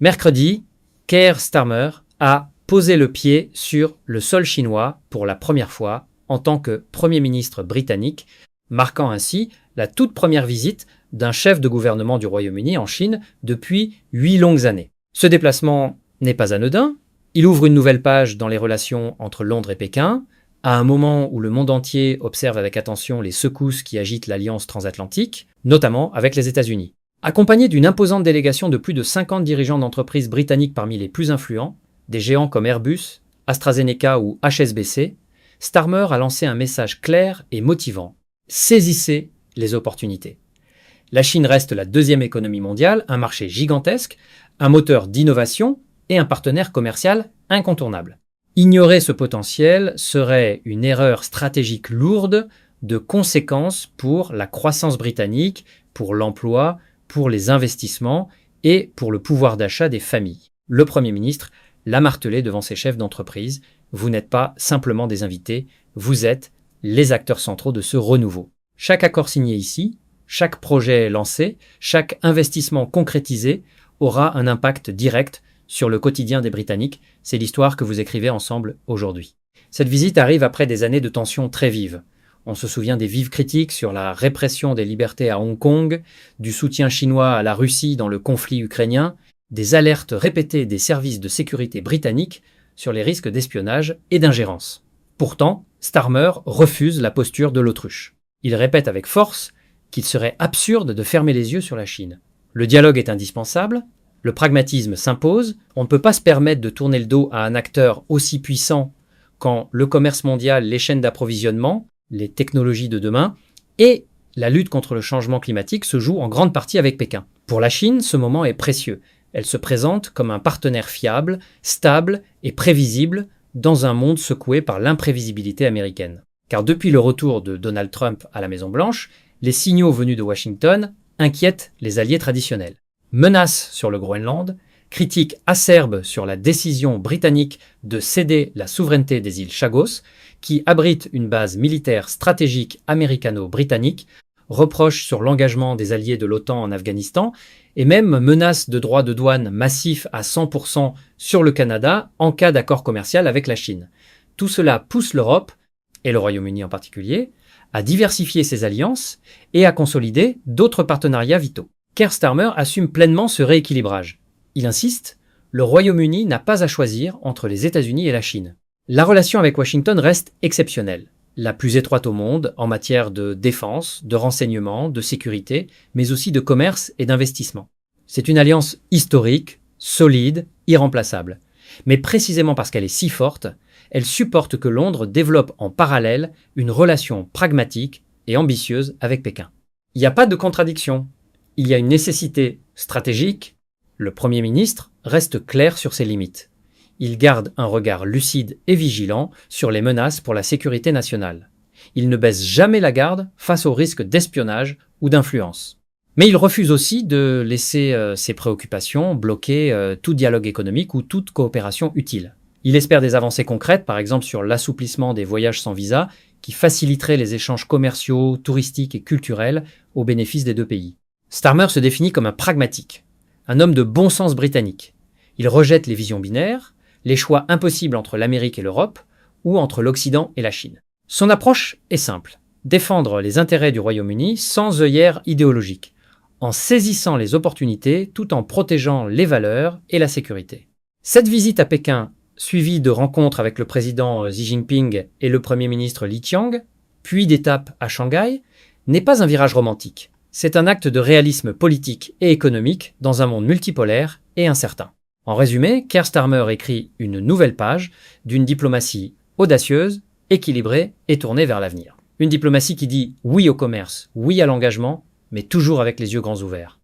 Mercredi, Keir Starmer a posé le pied sur le sol chinois pour la première fois en tant que Premier ministre britannique, marquant ainsi la toute première visite d'un chef de gouvernement du Royaume-Uni en Chine depuis 8 longues années. Ce déplacement n'est pas anodin. Il ouvre une nouvelle page dans les relations entre Londres et Pékin, à un moment où le monde entier observe avec attention les secousses qui agitent l'alliance transatlantique, notamment avec les États-Unis. Accompagné d'une imposante délégation de plus de 50 dirigeants d'entreprises britanniques parmi les plus influents, des géants comme Airbus, AstraZeneca ou HSBC, Starmer a lancé un message clair et motivant. Saisissez les opportunités. La Chine reste la deuxième économie mondiale, un marché gigantesque, un moteur d'innovation et un partenaire commercial incontournable. Ignorer ce potentiel serait une erreur stratégique lourde de conséquences pour la croissance britannique, pour l'emploi, pour les investissements et pour le pouvoir d'achat des familles. Le Premier ministre l'a martelé devant ses chefs d'entreprise. Vous n'êtes pas simplement des invités, vous êtes les acteurs centraux de ce renouveau. Chaque accord signé ici, chaque projet lancé, chaque investissement concrétisé aura un impact direct sur le quotidien des Britanniques. C'est l'histoire que vous écrivez ensemble aujourd'hui. Cette visite arrive après des années de tensions très vives. On se souvient des vives critiques sur la répression des libertés à Hong Kong, du soutien chinois à la Russie dans le conflit ukrainien, des alertes répétées des services de sécurité britanniques sur les risques d'espionnage et d'ingérence. Pourtant, Starmer refuse la posture de l'autruche. Il répète avec force qu'il serait absurde de fermer les yeux sur la Chine. Le dialogue est indispensable, le pragmatisme s'impose, on ne peut pas se permettre de tourner le dos à un acteur aussi puissant quand le commerce mondial, les chaînes d'approvisionnement, les technologies de demain et la lutte contre le changement climatique se jouent en grande partie avec Pékin. Pour la Chine, ce moment est précieux. Elle se présente comme un partenaire fiable, stable et prévisible dans un monde secoué par l'imprévisibilité américaine. Car depuis le retour de Donald Trump à la Maison-Blanche, les signaux venus de Washington inquiètent les alliés traditionnels. Menaces sur le Groenland, critiques acerbes sur la décision britannique de céder la souveraineté des îles Chagos, qui abritent une base militaire stratégique américano-britannique, reproches sur l'engagement des alliés de l'OTAN en Afghanistan, et même menaces de droits de douane massifs à 100% sur le Canada en cas d'accord commercial avec la Chine. Tout cela pousse l'Europe, et le Royaume-Uni en particulier, à diversifier ses alliances et à consolider d'autres partenariats vitaux. Keir Starmer assume pleinement ce rééquilibrage. Il insiste, le Royaume-Uni n'a pas à choisir entre les États-Unis et la Chine. La relation avec Washington reste exceptionnelle, la plus étroite au monde en matière de défense, de renseignement, de sécurité, mais aussi de commerce et d'investissement. C'est une alliance historique, solide, irremplaçable. Mais précisément parce qu'elle est si forte, elle supporte que Londres développe en parallèle une relation pragmatique et ambitieuse avec Pékin. Il n'y a pas de contradiction. Il y a une nécessité stratégique. Le Premier ministre reste clair sur ses limites. Il garde un regard lucide et vigilant sur les menaces pour la sécurité nationale. Il ne baisse jamais la garde face aux risques d'espionnage ou d'influence. Mais il refuse aussi de laisser ses préoccupations bloquer tout dialogue économique ou toute coopération utile. Il espère des avancées concrètes, par exemple sur l'assouplissement des voyages sans visa, qui faciliterait les échanges commerciaux, touristiques et culturels au bénéfice des deux pays. Starmer se définit comme un pragmatique, un homme de bon sens britannique. Il rejette les visions binaires, les choix impossibles entre l'Amérique et l'Europe, ou entre l'Occident et la Chine. Son approche est simple, défendre les intérêts du Royaume-Uni sans œillère idéologique, en saisissant les opportunités tout en protégeant les valeurs et la sécurité. Cette visite à Pékin, suivie de rencontres avec le président Xi Jinping et le Premier ministre Li Qiang, puis d'étapes à Shanghai, n'est pas un virage romantique. C'est un acte de réalisme politique et économique dans un monde multipolaire et incertain. En résumé, Keir Starmer écrit une nouvelle page d'une diplomatie audacieuse, équilibrée et tournée vers l'avenir. Une diplomatie qui dit oui au commerce, oui à l'engagement, mais toujours avec les yeux grands ouverts.